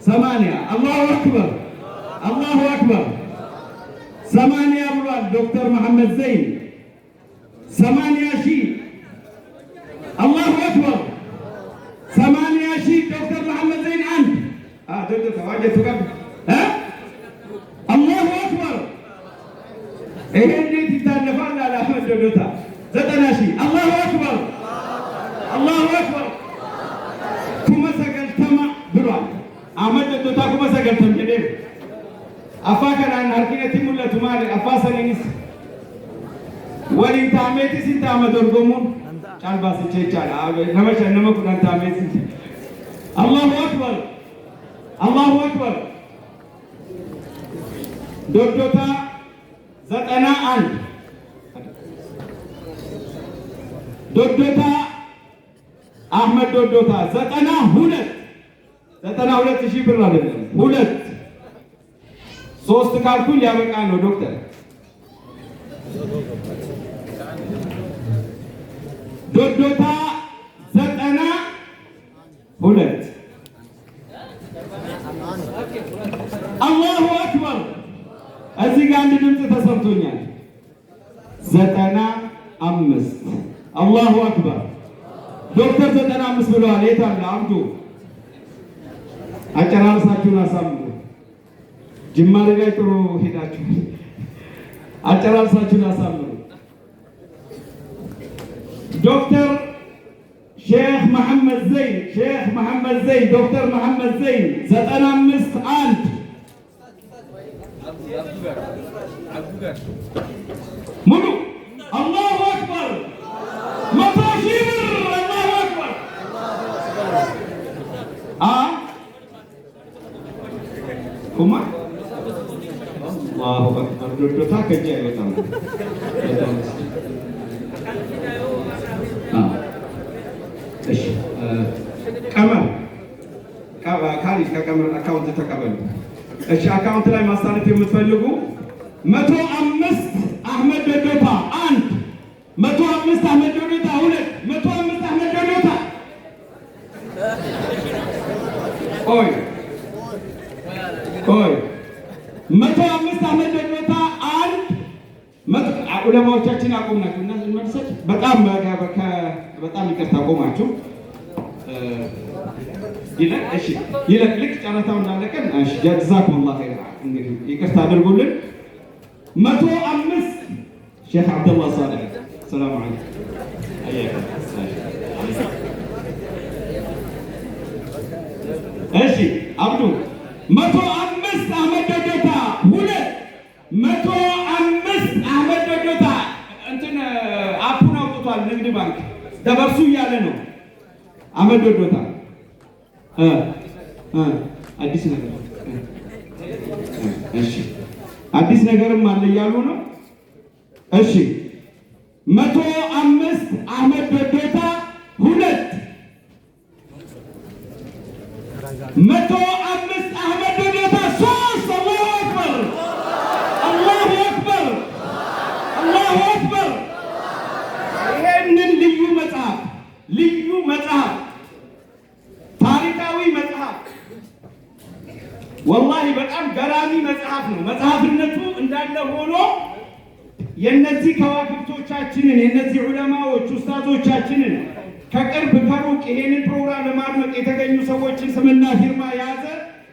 80 አላሁ አክበር አላሁ አክበር 80 ብሏል ዶክተር መሐመድ ዘይን 80,000 አላሁ አክበር 80,000 ዶክተር መሐመድ ዘይን 1 ዶዶታ ዋጀቱ ጋር አላሁ አክበር። ይሄ እንዴት ይታለፋል? አለ አህመድ ዶዶታ 90,000 አላሁ አክበር አላሁ አክበር። ኩመ ሰገልተማ ብሏል አህመድ ዶዶታ ኩመ ሰገልተም ጀዴ አፋ ከናን አርኪነቲ ሙለቱ ማለ አፋ ሰኒስ ወሊን ታሜቲ ሲንታ መደርጎሙን ጫልባስ ቸቻላ ነመሸ ነመኩ ታሜቲ አላሁ አክበር አላሁ አክበር። ዶዶታ 91 ዶዶታ አህመድ ዶዶታ 92,000 ብር አይደለም 2 3 ካልኩል ያበቃ ነው ዶክተር ዶዶታ 92 አላሁ አክበር። እዚህ ጋር አንድ ድምፅ ተሰምቶኛል። 95 አላሁ አክበር። ዶክተር 95 ብለዋል። የት አለ አምጡ። አጨራርሳችሁን አሳምሩ። ጅማሬ ላይ ጥሩ ሄዳችሁ አጨራርሳችሁን አሳምሩ። ዶክተር ሼክ መሐመድ ዘይን ዶክተር መሐመድ ዘይን 95 1 ሙሉ አላሁ አክበር 100 ሺህ ብር አላሁ አክበር ኩማ አላሁ አክበር ዶዶታ ከጃ ይወጣል እሺ ቀመር ካሪስ ከቀመር አካውንት ተቀበሉ። እሺ አካውንት ላይ ማስተላለፍ የምትፈልጉ 105 አህመድ ዶዶታ 1 105 አህመድ ዶዶታ 2 105 አህመድ ዶዶታ ቆይ 105 አህመድ ዶዶታ 1 ዑለማዎቻችን አቆምናችሁ እና መልሰት በጣም ይቅርታ ቆማችሁ ይለቅ። እሺ ይለቅ። ልክ ጨረታው እንዳለቀን እሺ ጀዛኩሙላህ ኸይር። እንግዲህ ይቅርታ አድርጉልን። 105 ሼክ አብደላህ ሳሌህ ሰላም አለይኩም አያኩም። እሺ አብዱ 105 አህመድ ዶዶታ 2 105 አህመድ ዶዶታ እንትን አፑን አውጥቷል ንግድ ባንክ ደበርሱ እያለ ነው። አህመድ ዶዶታ አዲስ ነገር እሺ አዲስ ነገርም አለ እያሉ ነው። እሺ 105 አህመድ ዶዶታ 2 105 አህመድ ዶዶታ 3 አላሁ አክበር አላሁ አክበር አላሁ አክበር። ይሄንን ልዩ መጽሐፍ ታሪካዊ መጽሐፍ ወላሂ በጣም ገራሚ መጽሐፍ ነው። መጽሐፍነቱ እንዳለ ሆኖ የነዚህ ከዋክብቶቻችንን የነዚህ ዑለማዎች ኡስታዞቻችንን ከቅርብ ከሩቅ ይሄንን ፕሮግራም ለማድመቅ የተገኙ ሰዎችን ስምና ፊርማ የያዘ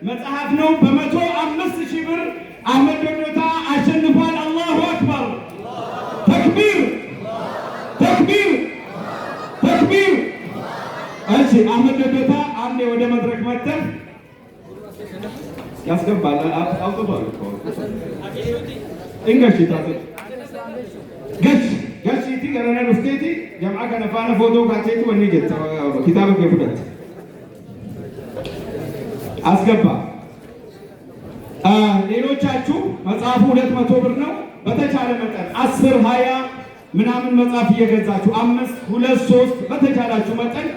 መጽሐፍ ነው። በ105 ሺህ ብር አህመድ ዶዶታ አሸንፏል። አላሁ አክበር ተክቢር ተክቢር ተክቢር። እሺ አህመድ ዶዶታ አንዴ ወደ መድረክ መጥተህ ያስገባል። አውጥቷል እኮ እንግዲህ ገሽቲ ገረና ዱፍቴቲ ጀምዓ ከነፋነ ፎቶ ካቴቲ ወኔ ጀት ኪታብ ከፍለት አስገባ። ሌሎቻችሁ መጽሐፉ 200 ብር ነው። በተቻለ መጠን 10 20 ምናምን መጽሐፍ እየገዛችሁ 5 2 3 በተቻላችሁ መጠን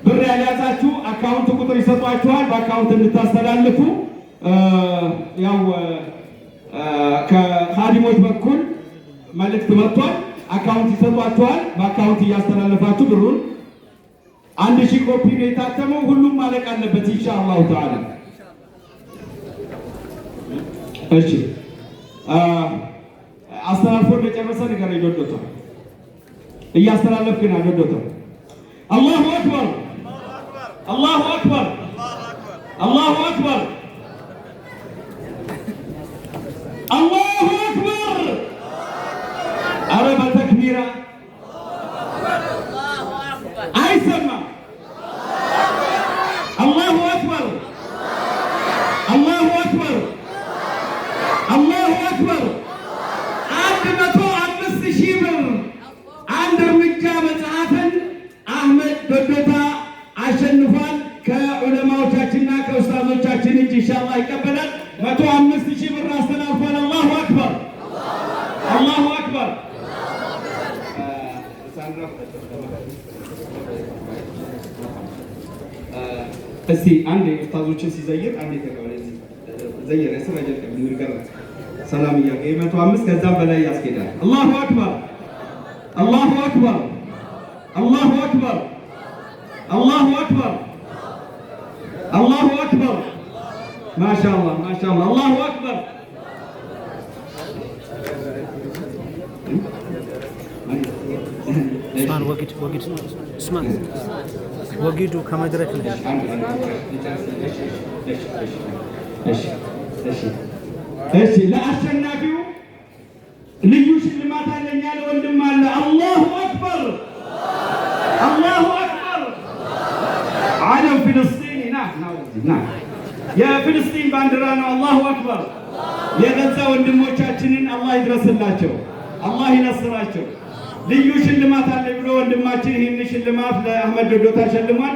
ብር ያልያዛችሁ አካውንት ቁጥር ይሰጧችኋል። በአካውንት እንድታስተላልፉ ያው ከኻዲሞች በኩል መልእክት መጥቷል። አካውንት ይሰጧችኋል። በአካውንት እያስተላለፋችሁ ብሩን 1000 ኮፒ ነው የታተመው። ሁሉም ማለቅ አለበት ኢንሻአላሁ ተዓላ። እሺ አስተላልፎ እንደጨረሰ ንገረኝ ዶዶታ። እያስተላለፍክ ነው ዶዶታ። አላሁ አክበር አላሁ አክበር አላሁ አክበር አላሁ አክበር። ኧረ በተክቢራ አይሰማም። አላሁ አክበር አላሁ አክበር አላሁ አክበር። 105 ሺህ ብር አንድ እርምጃ መጽሐፍን አህመድ ዶዶታ አሸንፏል። ከዑለማዎቻችንና ከኡስታዞቻችን እጅ ኢንሻአላህ ይቀበላል። 105 ሺህ ብር አስተላልፏል። አላሁ አክበር አላሁ አክበር። እስቲ አንዴ ኡስታዞችን ሲዘይር አንዴ ተቀበለ ዘይር ያስራጀል ከምን ጋር ሰላም እያለ 105 ከዛም በላይ ያስኬዳል። አላሁ አክበር አላሁ አክበር الله أكبر الله أكبر الله أكبر ما شاء الله ما شاء الله الله أكبر اسمان وقت اسمان وقت كما دركنا እሺ ለአሸናፊው ልዩ ሽልማት አለኝ ያለ ወንድም አለ። አላሁ አክበር አላሁ አክበር ዓለም ፍልስጤን ና የፍልስጤን ባንዲራ ነው። አላሁ አክበር የገዛ ወንድሞቻችንን አላህ ይድረስላቸው፣ አላህ ይነስራቸው። ልዩ ሽልማት አለ ብሎ ወንድማችን ይህን ሽልማት ለአህመድ ዶዶታ ሸልሟል።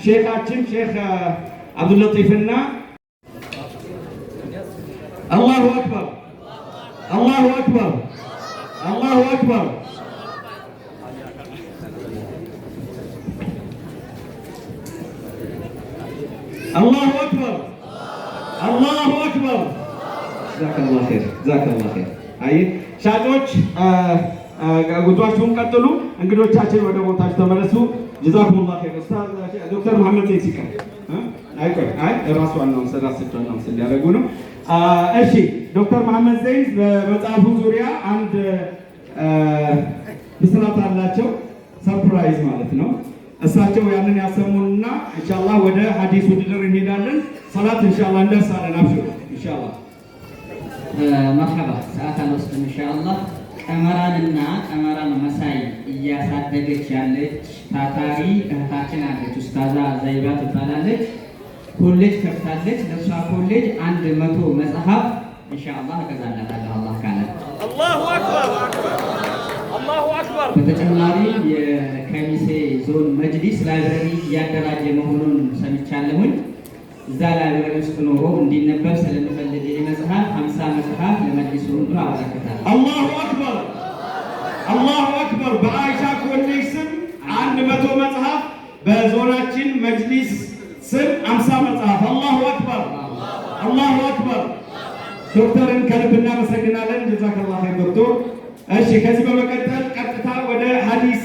ሼኻችን ሼክ አብዱልለጢፍና الله أكبر الله أكبر الله أكبر الله أكبر الله أكبر جزاك الله خير جزاك الله خير أي ሻጮች ጉዟችሁን ቀጥሉ። እንግዶቻችን ወደ ቦታችሁ ተመለሱ። ጀዛኩሙላህ ኸይር። ኡስታዝ ዶክተር መሐመድ ዘይድ ሲቀር አይ ራሱ ዋናውን ስራስቸውን ነው ሲያደርጉ ነው። እሺ ዶክተር መሐመድ ዘይድ በመጽሐፉ ዙሪያ አንድ ብስራት አላቸው፣ ሰርፕራይዝ ማለት ነው። እሳቸው ያንን ያሰሙንና ኢንሻአላህ ወደ ሐዲስ ውድድር እንሄዳለን። ሰላት ኢንሻአላህ እንደርሳለን። አብሽሩ ኢንሻአላህ። መርሐባ ሰዓት አልወስድም ኢንሻአላህ። ቀመራንና ቀመራን መሳይ እያሳደገች ያለች ታታሪ እህታችን አለች። ኡስታዛ ዘይባ ትባላለች። ኮሌጅ ከፍታለች። ለሷ ኮሌጅ 100 መጽሐፍ ኢንሻአላህ እገዛላታለሁ አላህ ካለ። አላሁ አክበር አላሁ አክበር። በተጨማሪ የከሚሴ ዞን መጅሊስ ላይብረሪ እያደራጀ መሆኑን ሰምቻለሁኝ። እዛ ላይብረሪ ውስጥ ኖሮ እንዲነበብ ስለምፈልግ ይህ መጽሐፍ 50 መጽሐፍ ለመጅሊሱ ሁሉ አበረክታለሁ። አላሁ አክበር አላሁ አክበር። በአይሻ ኮሌጅ ስም 100 መጽሐፍ፣ በዞናችን መጅሊስ ስም 50 መጽሐፍ። አላሁ አክበር አላሁ አክበር። ዶክተርን ከልብ እናመሰግናለን። ጀዛከላሁ ኸይር ዶክተር። እሺ ከዚህ በመቀጠል ቀጥታ ወደ ሐዲስ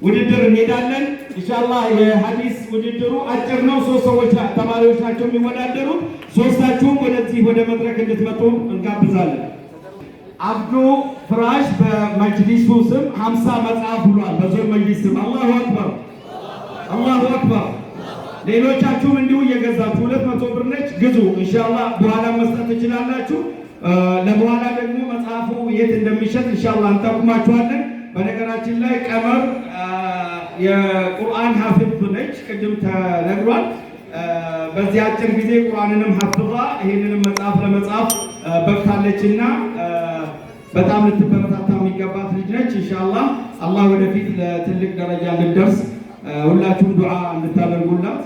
ውድድር እንሄዳለን ኢንሻአላህ። የሐዲስ ውድድሩ አጭር ነው። 3 ሰዎች ተማሪዎች ናቸው የሚወዳደሩት። ሶስታችሁም ወደዚህ ወደ መድረክ እንድትመጡ እንጋብዛለን። አብዱ ፍራሽ በመጅሊሱ ስም 50 መጽሐፍ ብሏል። በዞን መጅሊስ ስም አላሁ አክበር አላሁ አክበር። ሌሎቻችሁም እንዲሁ እየገዛችሁ 200 ብር ነች፣ ግዙ ኢንሻአላህ። በኋላ መስጠት ትችላላችሁ። ለበኋላ ደግሞ መጽሐፉ የት እንደሚሸጥ ኢንሻአላህ እንጠቁማችኋለን። በነገራችን ላይ ቀመር የቁርአን ሐፊዝ ነች፣ ቅድም ተነግሯል። በዚህ አጭር ጊዜ ቁርአንንም ሐፍዛ ይሄንንም መጽሐፍ ለመጻፍ በቅታለችና በጣም ልትበረታታ የሚገባት ልጅ ነች። ኢንሻአላህ አላህ ወደፊት ለትልቅ ደረጃ እንድትደርስ ሁላችሁም ዱዓ እንድታደርጉላት